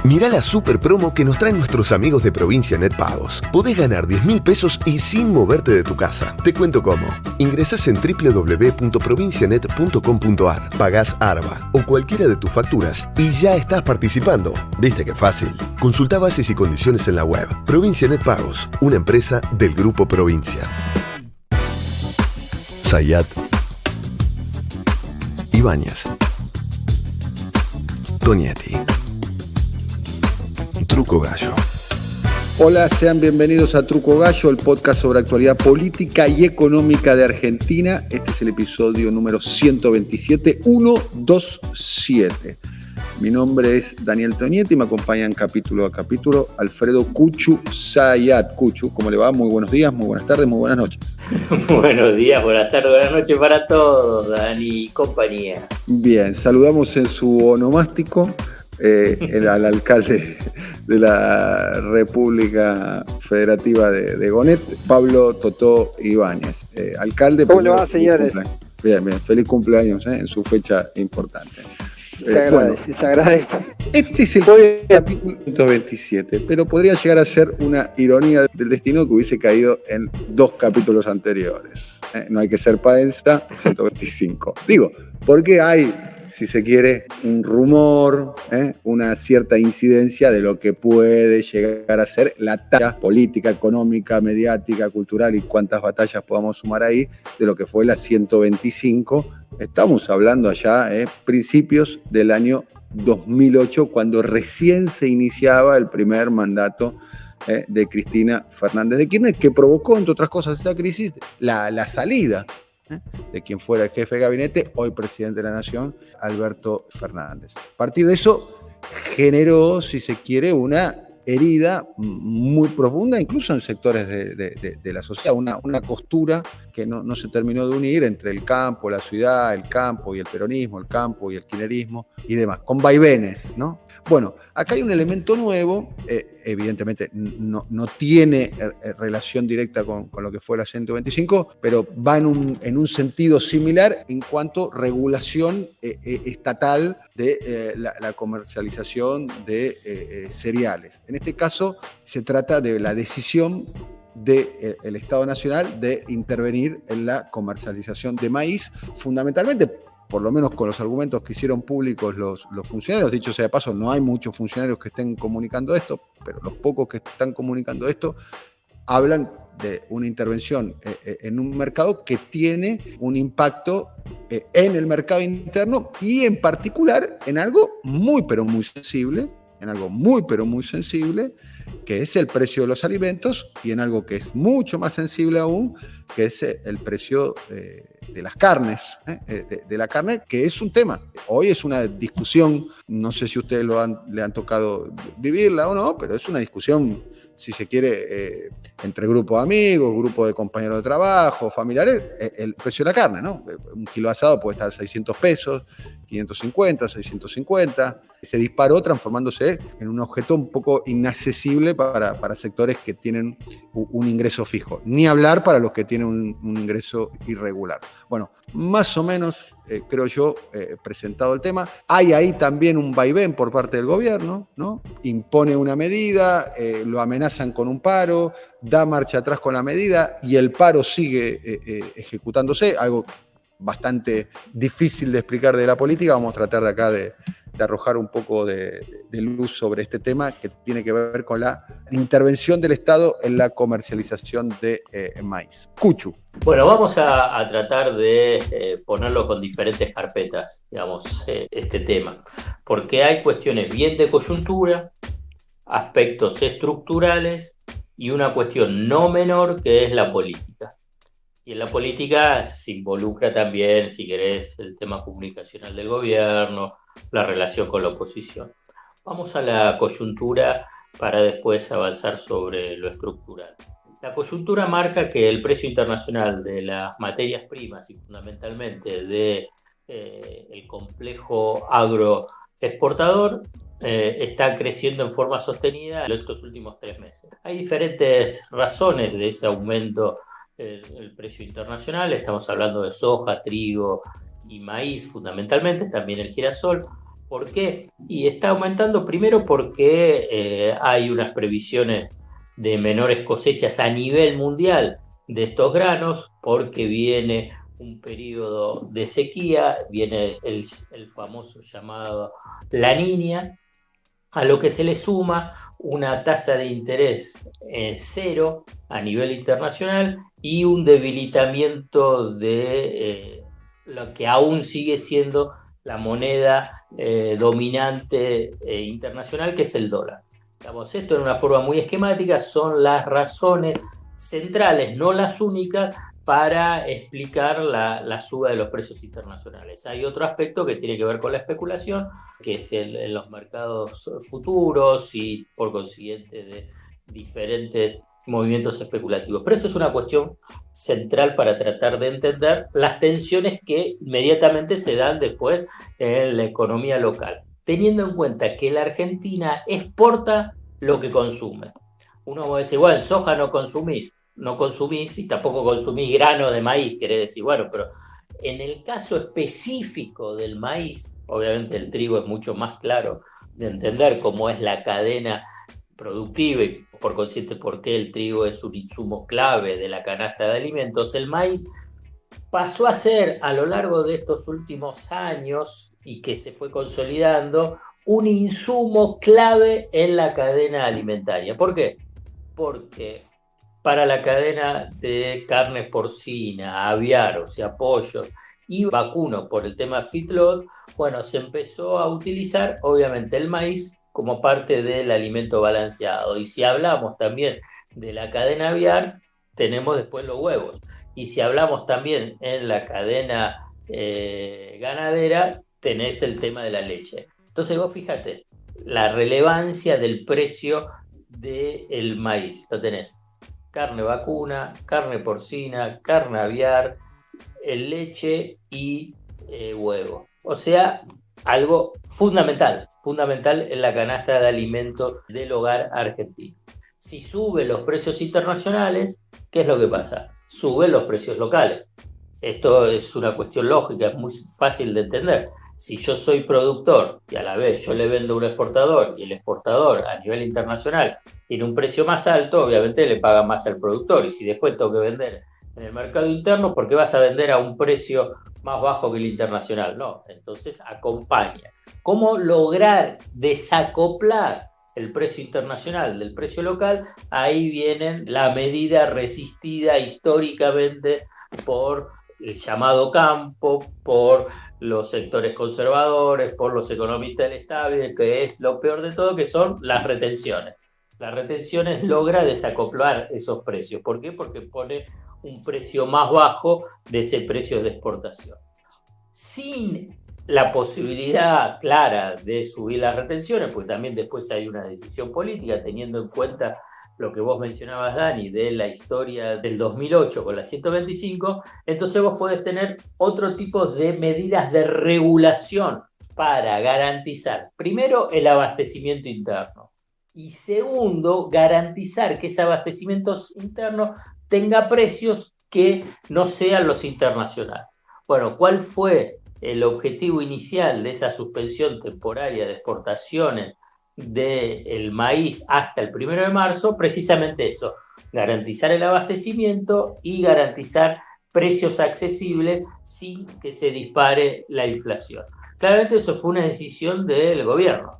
Mirá la super promo que nos traen nuestros amigos de Provincia Net Pagos. Podés ganar 10.000 pesos y sin moverte de tu casa. Te cuento cómo. Ingresás en www.provincianet.com.ar, pagás ARBA o cualquiera de tus facturas y ya estás participando. ¿Viste qué fácil? Consultá bases y condiciones en la web. Provincia Net Pagos, una empresa del Grupo Provincia. Zayat, Ibáñez, Tonietti, Truco Gallo. Hola, sean bienvenidos a Truco Gallo, el podcast sobre actualidad política y económica de Argentina. Este es el episodio número 127, 127. Mi nombre es Daniel Tonietti y me acompañan capítulo a capítulo Alfredo Cuchu Zayat. Cuchu, ¿cómo le va? Muy buenos días, muy buenas tardes, muy buenas noches. Buenos días, buenas tardes, buenas noches para todos, Dani y compañía. Bien, saludamos en su onomástico al alcalde de la República Federativa de Gonet, Pablo Totó Ibáñez. Alcalde, ¿cómo le va, señores? Bien, feliz cumpleaños en su fecha importante. Se agradece. Este es el capítulo 127, pero podría llegar a ser una ironía del destino que hubiese caído en 2 capítulos anteriores. No hay que ser paenza, 125. Digo, porque hay, si se quiere, un rumor, una cierta incidencia de lo que puede llegar a ser la talla política, económica, mediática, cultural y cuántas batallas podamos sumar ahí de lo que fue la 125. Estamos hablando allá, principios del año 2008, cuando recién se iniciaba el primer mandato de Cristina Fernández de Kirchner, que provocó, entre otras cosas, esa crisis, la salida de quien fuera el jefe de gabinete, hoy presidente de la Nación, Alberto Fernández. A partir de eso generó, si se quiere, una herida muy profunda, incluso en sectores de la sociedad, una costura que no se terminó de unir entre el campo, la ciudad, el campo y el peronismo, el campo y el kirchnerismo y demás, con vaivenes, ¿no? Bueno, acá hay un elemento nuevo, evidentemente no tiene relación directa con lo que fue la 125, pero va en un sentido similar en cuanto a regulación estatal de la comercialización de cereales. En este caso se trata de la decisión del Estado Nacional de intervenir en la comercialización de maíz, fundamentalmente, por lo menos con los argumentos que hicieron públicos los funcionarios. Dicho sea de paso, no hay muchos funcionarios que estén comunicando esto, pero los pocos que están comunicando esto hablan de una intervención en un mercado que tiene un impacto en el mercado interno y en particular en algo muy pero muy sensible, que es el precio de los alimentos, y en algo que es mucho más sensible aún, que es el precio de las carnes, de la carne, que es un tema. Hoy es una discusión, no sé si ustedes le han tocado vivirla o no, pero es una discusión, si se quiere, entre grupos de amigos, grupos de compañeros de trabajo, familiares, el precio de la carne, ¿no? Un kilo de asado puede estar a 600 pesos, 550, 650. Se disparó transformándose en un objeto un poco inaccesible para sectores que tienen un ingreso fijo. Ni hablar para los que tienen un ingreso irregular. Bueno, más o menos, creo yo, presentado el tema. Hay ahí también un vaivén por parte del gobierno, ¿no? Impone una medida, lo amenazan con un paro, da marcha atrás con la medida y el paro sigue ejecutándose, algo bastante difícil de explicar de la política. Vamos a tratar de acá de arrojar un poco de luz sobre este tema que tiene que ver con la intervención del Estado en la comercialización de maíz. Cuchu. Bueno, vamos a tratar de ponerlo con diferentes carpetas, digamos, este tema, porque hay cuestiones bien de coyuntura, aspectos estructurales y una cuestión no menor que es la política. Y en la política se involucra también, si querés, el tema comunicacional del gobierno, la relación con la oposición. Vamos a la coyuntura para después avanzar sobre lo estructural. La coyuntura marca que el precio internacional de las materias primas y fundamentalmente del complejo agroexportador está creciendo en forma sostenida en estos últimos 3 meses. Hay diferentes razones de ese aumento el precio internacional. Estamos hablando de soja, trigo y maíz fundamentalmente, también el girasol, ¿Por qué? Y está aumentando primero porque hay unas previsiones de menores cosechas a nivel mundial de estos granos, porque viene un periodo de sequía, viene el famoso llamado La Niña, a lo que se le suma una tasa de interés cero a nivel internacional y un debilitamiento de lo que aún sigue siendo la moneda dominante internacional, que es el dólar. Digamos, esto en una forma muy esquemática son las razones centrales, no las únicas, para explicar la suba de los precios internacionales. Hay otro aspecto que tiene que ver con la especulación, que es en los mercados futuros y por consiguiente de diferentes movimientos especulativos. Pero esto es una cuestión central para tratar de entender las tensiones que inmediatamente se dan después en la economía local, teniendo en cuenta que la Argentina exporta lo que consume. Uno va a decir, bueno, soja no consumís y tampoco consumís grano de maíz, querés decir, bueno, pero en el caso específico del maíz, obviamente el trigo es mucho más claro de entender cómo es la cadena productiva y por consiguiente por qué el trigo es un insumo clave de la canasta de alimentos. El maíz pasó a ser a lo largo de estos últimos años y que se fue consolidando un insumo clave en la cadena alimentaria. ¿Por qué? Porque para la cadena de carne porcina, aviar, o sea, pollo y vacuno por el tema feedlot, bueno, se empezó a utilizar obviamente el maíz como parte del alimento balanceado. Y si hablamos también de la cadena aviar, tenemos después los huevos. Y si hablamos también en la cadena ganadera, tenés el tema de la leche. Entonces vos fíjate, la relevancia del precio del maíz. Lo tenés carne vacuna, carne porcina, carne aviar, leche y huevo. O sea, algo fundamental en la canasta de alimentos del hogar argentino. Si suben los precios internacionales, ¿qué es lo que pasa? Suben los precios locales. Esto es una cuestión lógica, es muy fácil de entender. Si yo soy productor y a la vez yo le vendo a un exportador y el exportador a nivel internacional tiene un precio más alto, obviamente le paga más al productor. Y si después tengo que vender en el mercado interno, ¿por qué vas a vender a un precio más bajo que el internacional? No, entonces acompaña. ¿Cómo lograr desacoplar el precio internacional del precio local? Ahí viene la medida resistida históricamente por el llamado campo, por los sectores conservadores, por los economistas del estable, que es lo peor de todo, que son las retenciones. Las retenciones logra desacoplar esos precios. ¿Por qué? Porque pone un precio más bajo de ese precio de exportación. Sin la posibilidad clara de subir las retenciones, porque también después hay una decisión política, teniendo en cuenta lo que vos mencionabas, Dani, de la historia del 2008 con la 125, entonces vos podés tener otro tipo de medidas de regulación para garantizar, primero, el abastecimiento interno y segundo, garantizar que ese abastecimiento interno tenga precios que no sean los internacionales. Bueno, ¿cuál fue el objetivo inicial de esa suspensión temporaria de exportaciones del maíz hasta el 1 de marzo? Precisamente eso, garantizar el abastecimiento y garantizar precios accesibles sin que se dispare la inflación. Claramente eso fue una decisión del gobierno,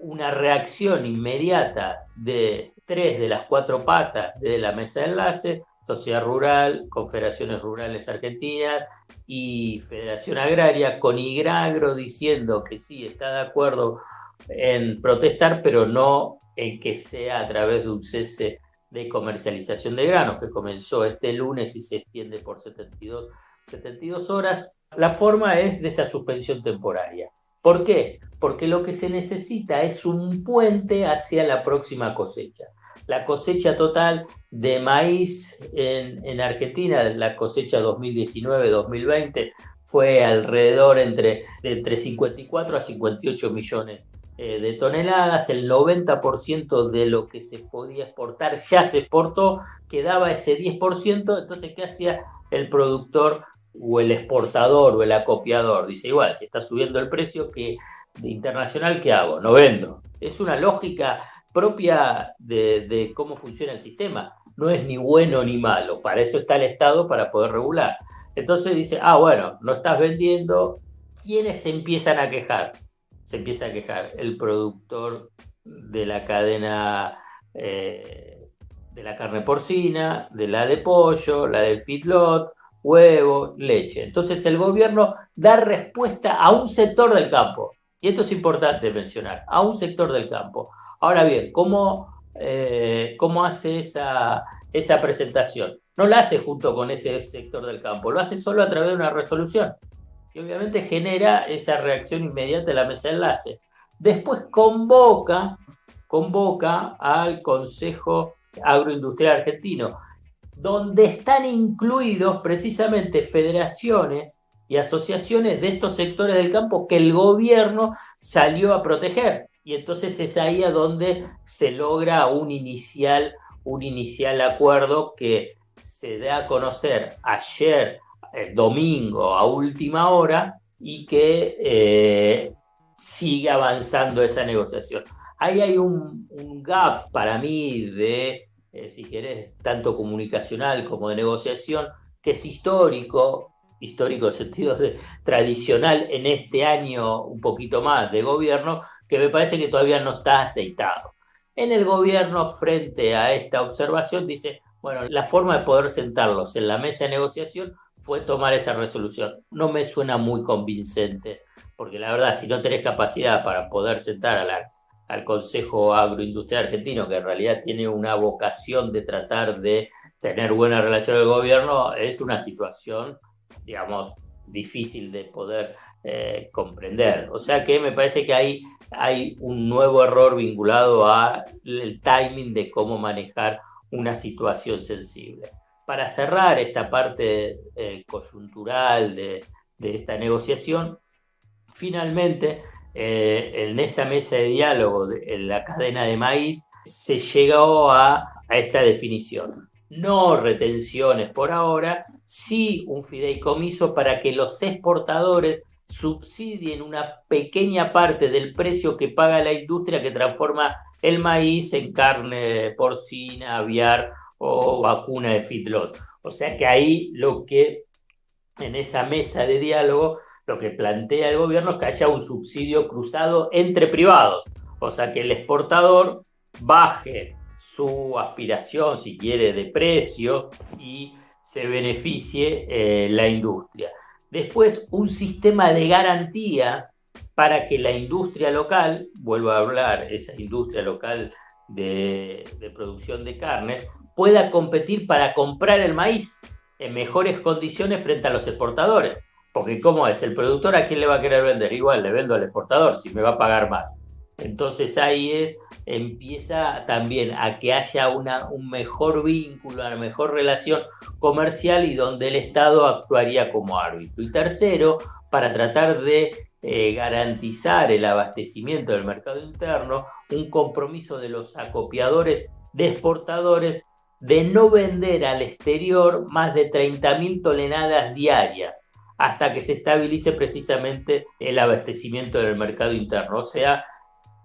una reacción inmediata de 3 de las 4 patas de la mesa de enlace, Sociedad Rural, Confederaciones Rurales Argentinas y Federación Agraria, con Igragro diciendo que sí, está de acuerdo en protestar, pero no en que sea a través de un cese de comercialización de granos, que comenzó este lunes y se extiende por 72 horas. La forma es de esa suspensión temporaria. ¿Por qué? Porque lo que se necesita es un puente hacia la próxima cosecha. La cosecha total de maíz en Argentina, la cosecha 2019-2020, fue alrededor entre 54 a 58 millones de toneladas. El 90% de lo que se podía exportar ya se exportó, quedaba ese 10%. Entonces, ¿qué hacía el productor o el exportador o el acopiador? Dice, igual, si está subiendo el precio, que internacional, ¿qué hago? No vendo. Es una lógica propia de cómo funciona el sistema. No es ni bueno ni malo. Para eso está el Estado, para poder regular. Entonces dice, bueno, no estás vendiendo. ¿Quiénes se empiezan a quejar? Se empieza a quejar el productor de la cadena de la carne porcina, de la de pollo, la del feedlot, huevo, leche. Entonces el gobierno da respuesta a un sector del campo. Y esto es importante mencionar, a un sector del campo. Ahora bien, ¿cómo hace esa presentación? No la hace junto con ese sector del campo, lo hace solo a través de una resolución. Y obviamente genera esa reacción inmediata de la mesa de enlace. Después convoca al Consejo Agroindustrial Argentino, donde están incluidos precisamente federaciones y asociaciones de estos sectores del campo que el gobierno salió a proteger. Y entonces es ahí a donde se logra un inicial acuerdo que se da a conocer ayer, domingo, a última hora, y que sigue avanzando esa negociación. Ahí hay un gap para mí de, si querés, tanto comunicacional como de negociación, que es histórico en sentido de tradicional en este año un poquito más de gobierno, que me parece que todavía no está aceitado. En el gobierno, frente a esta observación, dice, bueno, la forma de poder sentarlos en la mesa de negociación fue tomar esa resolución. No me suena muy convincente, porque la verdad, si no tenés capacidad para poder sentar al Consejo Agroindustrial Argentino, que en realidad tiene una vocación de tratar de tener buena relación con el gobierno, es una situación, digamos, difícil de poder comprender. O sea que me parece que hay un nuevo error vinculado al timing de cómo manejar una situación sensible. Para cerrar esta parte coyuntural de esta negociación, finalmente, en esa mesa de diálogo en la cadena de maíz, se llegó a esta definición. No retenciones por ahora, sí un fideicomiso para que los exportadores subsidien una pequeña parte del precio que paga la industria que transforma el maíz en carne porcina, aviar o vacuna de feedlot. O sea que ahí en esa mesa de diálogo, lo que plantea el gobierno es que haya un subsidio cruzado entre privados. O sea que el exportador baje su aspiración, si quiere, de precio y se beneficie la industria. Después, un sistema de garantía para que la industria local, vuelvo a hablar, esa industria local de producción de carnes, pueda competir para comprar el maíz en mejores condiciones frente a los exportadores. Porque ¿cómo es? El productor, ¿a quién le va a querer vender? Igual le vendo al exportador, si me va a pagar más. Entonces ahí empieza también a que haya un mejor vínculo, una mejor relación comercial y donde el Estado actuaría como árbitro. Y tercero, para tratar de garantizar el abastecimiento del mercado interno, un compromiso de los acopiadores de exportadores de no vender al exterior más de 30.000 toneladas diarias hasta que se estabilice precisamente el abastecimiento del mercado interno. O sea,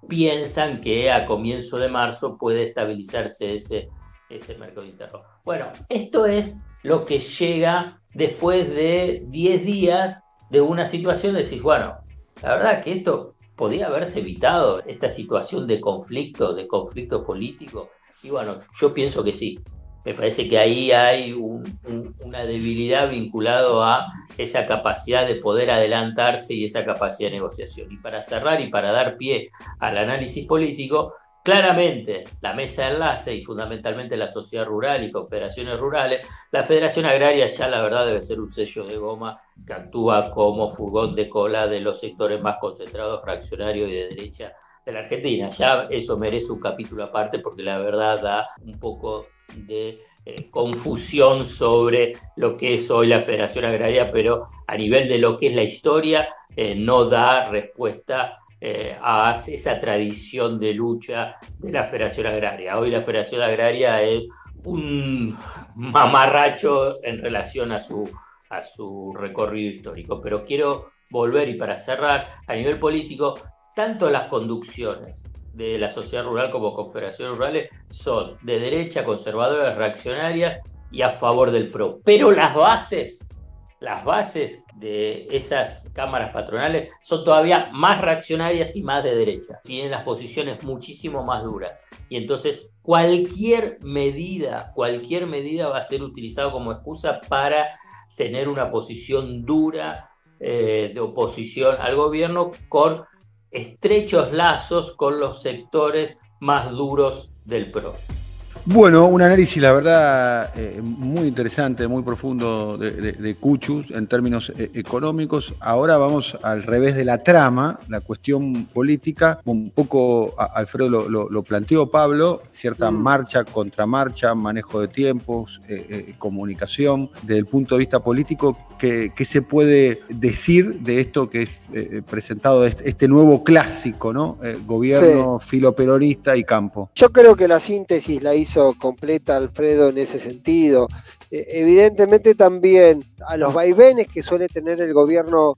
piensan que a comienzo de marzo puede estabilizarse ese mercado interno. Bueno, esto es lo que llega después de 10 días de una situación de decir, bueno, la verdad que esto podía haberse evitado, esta situación de conflicto político. Y bueno, yo pienso que sí. Me parece que ahí hay una debilidad vinculado a esa capacidad de poder adelantarse y esa capacidad de negociación. Y para cerrar y para dar pie al análisis político, claramente la mesa de enlace y fundamentalmente la sociedad rural y confederaciones rurales, la Federación Agraria ya la verdad debe ser un sello de goma que actúa como furgón de cola de los sectores más concentrados, fraccionarios y de derecha de la Argentina. Ya eso merece un capítulo aparte porque la verdad da un poco de confusión sobre lo que es hoy la Federación Agraria, pero a nivel de lo que es la historia no da respuesta a esa tradición de lucha de la Federación Agraria. Hoy la Federación Agraria es un mamarracho en relación a su recorrido histórico. Pero quiero volver, y para cerrar, a nivel político, tanto las conducciones de la sociedad rural como confederaciones rurales son de derecha, conservadoras, reaccionarias y a favor del PRO. Pero las bases de esas cámaras patronales son todavía más reaccionarias y más de derecha. Tienen las posiciones muchísimo más duras. Y entonces cualquier medida va a ser utilizada como excusa para tener una posición dura de oposición al gobierno, con estrechos lazos con los sectores más duros del PRO. Bueno, un análisis, la verdad, muy interesante, muy profundo de Cuchus en términos económicos. Ahora vamos al revés de la trama, la cuestión política. Un poco Alfredo lo planteó, Pablo, cierta marcha, contramarcha, manejo de tiempos, comunicación. Desde el punto de vista político, ¿qué se puede decir de esto que es presentado, este nuevo clásico, ¿no? Gobierno filoperonista y campo. Yo creo que la síntesis la hizo completa Alfredo en ese sentido. Evidentemente también a los vaivenes que suele tener el gobierno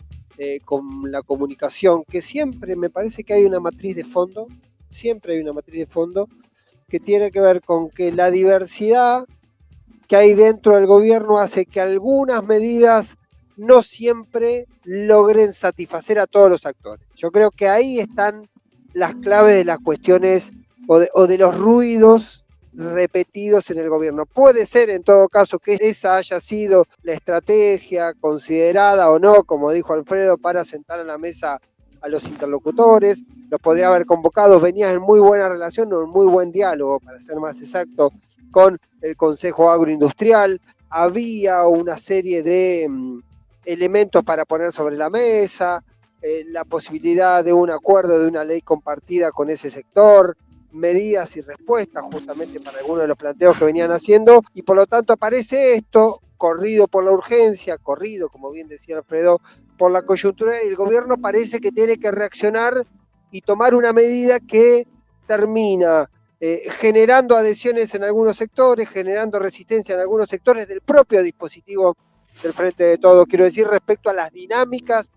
con la comunicación, que siempre me parece que hay una matriz de fondo, que tiene que ver con que la diversidad que hay dentro del gobierno hace que algunas medidas no siempre logren satisfacer a todos los actores. Yo creo que ahí están las claves de las cuestiones o de los ruidos repetidos en el gobierno. Puede ser en todo caso que esa haya sido la estrategia considerada o no, como dijo Alfredo, para sentar a la mesa a los interlocutores. Los podría haber convocado, venían en muy buena relación o en muy buen diálogo, para ser más exacto, con el Consejo Agroindustrial. Había una serie de elementos para poner sobre la mesa, la posibilidad de un acuerdo, de una ley compartida con ese sector, medidas y respuestas justamente para algunos de los planteos que venían haciendo, y por lo tanto aparece esto, corrido por la urgencia, corrido, como bien decía Alfredo, por la coyuntura, y el gobierno parece que tiene que reaccionar y tomar una medida que termina generando adhesiones en algunos sectores, generando resistencia en algunos sectores del propio dispositivo del Frente de Todos, quiero decir, respecto a las dinámicas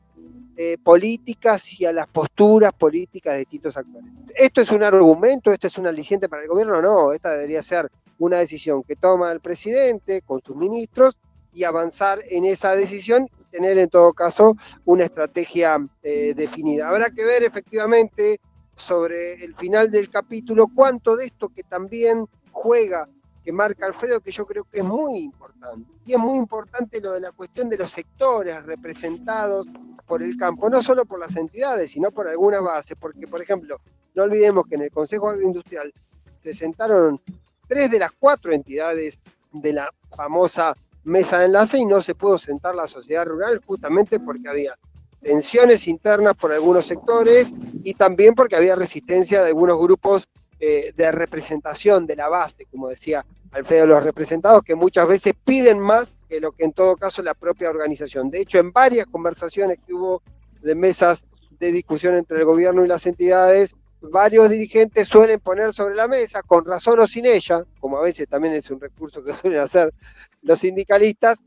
políticas y a las posturas políticas de distintos actores. ¿Esto es un argumento? ¿Esto es un aliciente para el gobierno? No, esta debería ser una decisión que toma el presidente con sus ministros y avanzar en esa decisión y tener en todo caso una estrategia definida. Habrá que ver efectivamente sobre el final del capítulo cuánto de esto que también juega, que marca Alfredo, que yo creo que es muy importante. Y es muy importante lo de la cuestión de los sectores representados por el campo, no solo por las entidades, sino por algunas bases, porque, por ejemplo, no olvidemos que en el Consejo Agroindustrial se sentaron 3 de las 4 entidades de la famosa mesa de enlace y no se pudo sentar la sociedad rural justamente porque había tensiones internas por algunos sectores y también porque había resistencia de algunos grupos de representación de la base, como decía Alfredo, los representados que muchas veces piden más que lo que en todo caso la propia organización. De hecho, en varias conversaciones que hubo de mesas de discusión entre el gobierno y las entidades, varios dirigentes suelen poner sobre la mesa, con razón o sin ella, como a veces también es un recurso que suelen hacer los sindicalistas,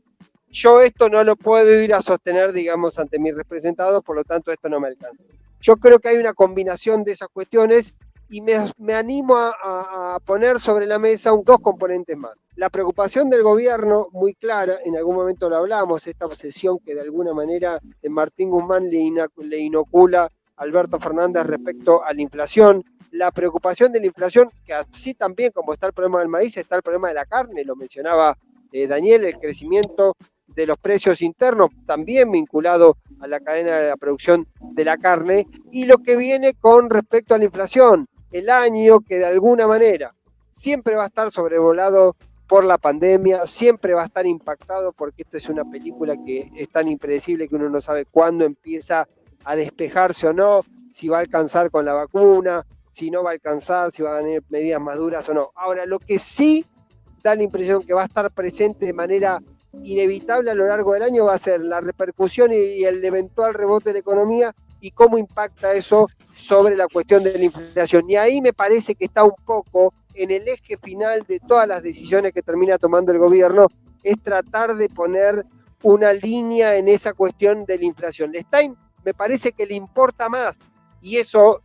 yo esto no lo puedo ir a sostener, digamos, ante mis representados, por lo tanto esto no me alcanza. Yo creo que hay una combinación de esas cuestiones y me animo a poner sobre la mesa 2 componentes más. La preocupación del gobierno, muy clara, en algún momento lo hablamos, esta obsesión que de alguna manera Martín Guzmán le inocula a Alberto Fernández respecto a la inflación. La preocupación de la inflación, que así también como está el problema del maíz, está el problema de la carne, lo mencionaba Daniel, el crecimiento de los precios internos, también vinculado a la cadena de la producción de la carne, y lo que viene con respecto a la inflación, el año que de alguna manera siempre va a estar sobrevolado por la pandemia, siempre va a estar impactado porque esto es una película que es tan impredecible que uno no sabe cuándo empieza a despejarse o no, si va a alcanzar con la vacuna, si no va a alcanzar, si va a venir medidas más duras o no. Ahora, lo que sí da la impresión que va a estar presente de manera inevitable a lo largo del año va a ser la repercusión y el eventual rebote de la economía y cómo impacta eso sobre la cuestión de la inflación. Y ahí me parece que está un poco en el eje final de todas las decisiones que termina tomando el gobierno, es tratar de poner una línea en esa cuestión de la inflación. Me parece que le importa más y eso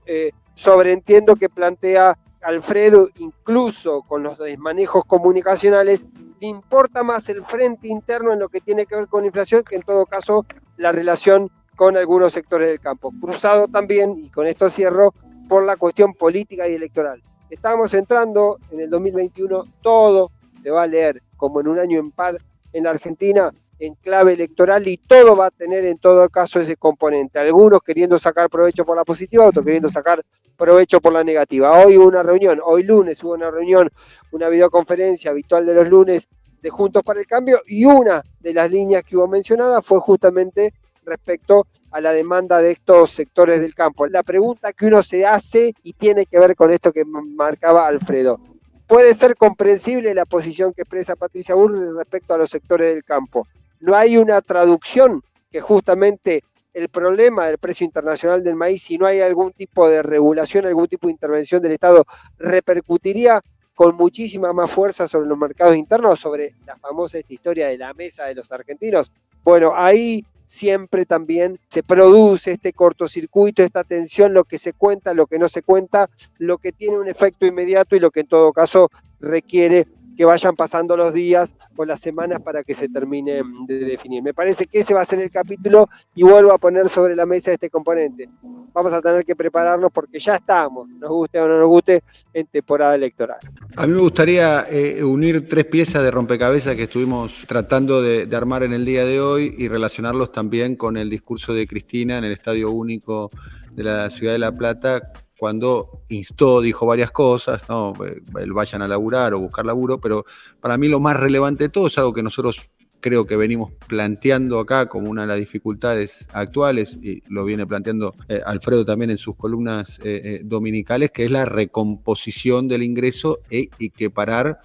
sobreentiendo que plantea Alfredo, incluso con los desmanejos comunicacionales, le importa más el frente interno en lo que tiene que ver con la inflación que en todo caso la relación con algunos sectores del campo. Cruzado también, y con esto cierro, por la cuestión política y electoral. Estamos entrando en el 2021, todo se va a leer como en un año impar en la Argentina, en clave electoral, y todo va a tener en todo caso ese componente. Algunos queriendo sacar provecho por la positiva, otros queriendo sacar provecho por la negativa. Hoy hubo una reunión, hoy lunes hubo una reunión, una videoconferencia habitual de los lunes de Juntos para el Cambio, y una de las líneas que hubo mencionada fue justamente respecto a la demanda de estos sectores del campo. La pregunta que uno se hace, y tiene que ver con esto que marcaba Alfredo: puede ser comprensible la posición que expresa Patricia Bullrich respecto a los sectores del campo. No hay una traducción que justamente el problema del precio internacional del maíz, si no hay algún tipo de regulación, algún tipo de intervención del Estado, repercutiría con muchísima más fuerza sobre los mercados internos, sobre la famosa historia de la mesa de los argentinos. Bueno, ahí siempre también se produce este cortocircuito, esta tensión, lo que se cuenta, lo que no se cuenta, lo que tiene un efecto inmediato y lo que en todo caso requiere que vayan pasando los días o las semanas para que se termine de definir. Me parece que ese va a ser el capítulo, y vuelvo a poner sobre la mesa este componente. Vamos a tener que prepararnos porque ya estamos, nos guste o no nos guste, en temporada electoral. A mí me gustaría unir 3 piezas de rompecabezas que estuvimos tratando de armar en el día de hoy y relacionarlos también con el discurso de Cristina en el Estadio Único de la Ciudad de La Plata, cuando dijo varias cosas, ¿no? Vayan a laburar o buscar laburo, pero para mí lo más relevante de todo es algo que nosotros creo que venimos planteando acá como una de las dificultades actuales, y lo viene planteando Alfredo también en sus columnas dominicales, que es la recomposición del ingreso y equiparar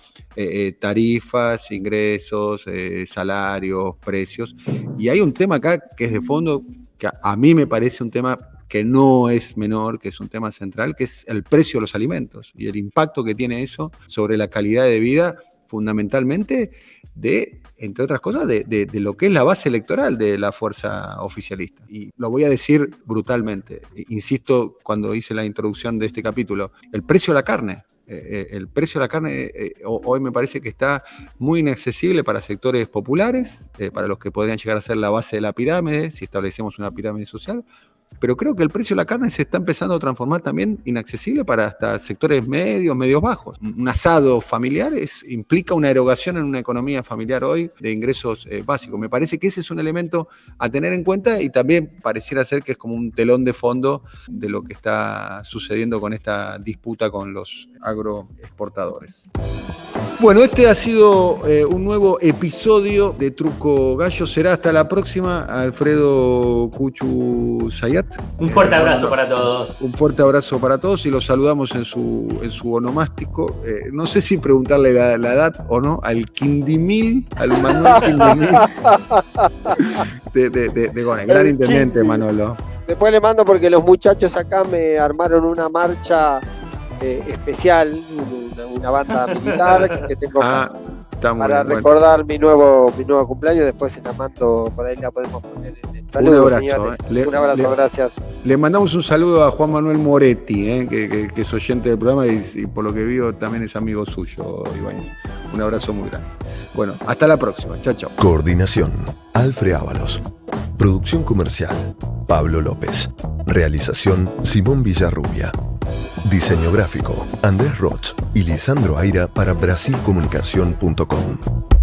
tarifas, ingresos, salarios, precios. Y hay un tema acá que es de fondo, que a mí me parece un tema que no es menor, que es un tema central, que es el precio de los alimentos y el impacto que tiene eso sobre la calidad de vida, fundamentalmente entre otras cosas, de lo que es la base electoral de la fuerza oficialista. Y lo voy a decir brutalmente, insisto cuando hice la introducción de este capítulo: el precio de la carne. El precio de la carne hoy me parece que está muy inaccesible para sectores populares, para los que podrían llegar a ser la base de la pirámide, si establecemos una pirámide social. Pero creo que el precio de la carne se está empezando a transformar también inaccesible para hasta sectores medios bajos. Un asado familiar implica una erogación en una economía familiar hoy de ingresos básicos. Me parece que ese es un elemento a tener en cuenta, y también pareciera ser que es como un telón de fondo de lo que está sucediendo con esta disputa con los agroexportadores. Bueno, este ha sido un nuevo episodio de Truco Gallo. Será hasta la próxima. Alfredo Cuchu Zayat. Un fuerte abrazo para todos. Un fuerte abrazo para todos, y los saludamos en su onomástico. No sé si preguntarle la edad o no al Quindimil, al Manuel Quindimil de Gone. Gran intendente, Manolo. Después le mando, porque los muchachos acá me armaron una marcha especial, una banda militar que tengo para recordar mi nuevo cumpleaños. Después se la mando, por ahí la podemos poner en el saludo. Un abrazo, un abrazo, gracias. Le mandamos un saludo a Juan Manuel Moretti, que es oyente del programa y por lo que vio también es amigo suyo, Iván. Un abrazo muy grande. Bueno, hasta la próxima. Chao, chao. Coordinación: Alfred Ábalos. Producción comercial: Pablo López. Realización: Simón Villarrubia. Diseño gráfico: Andrés Roch y Lisandro Aira para Brasilcomunicación.com.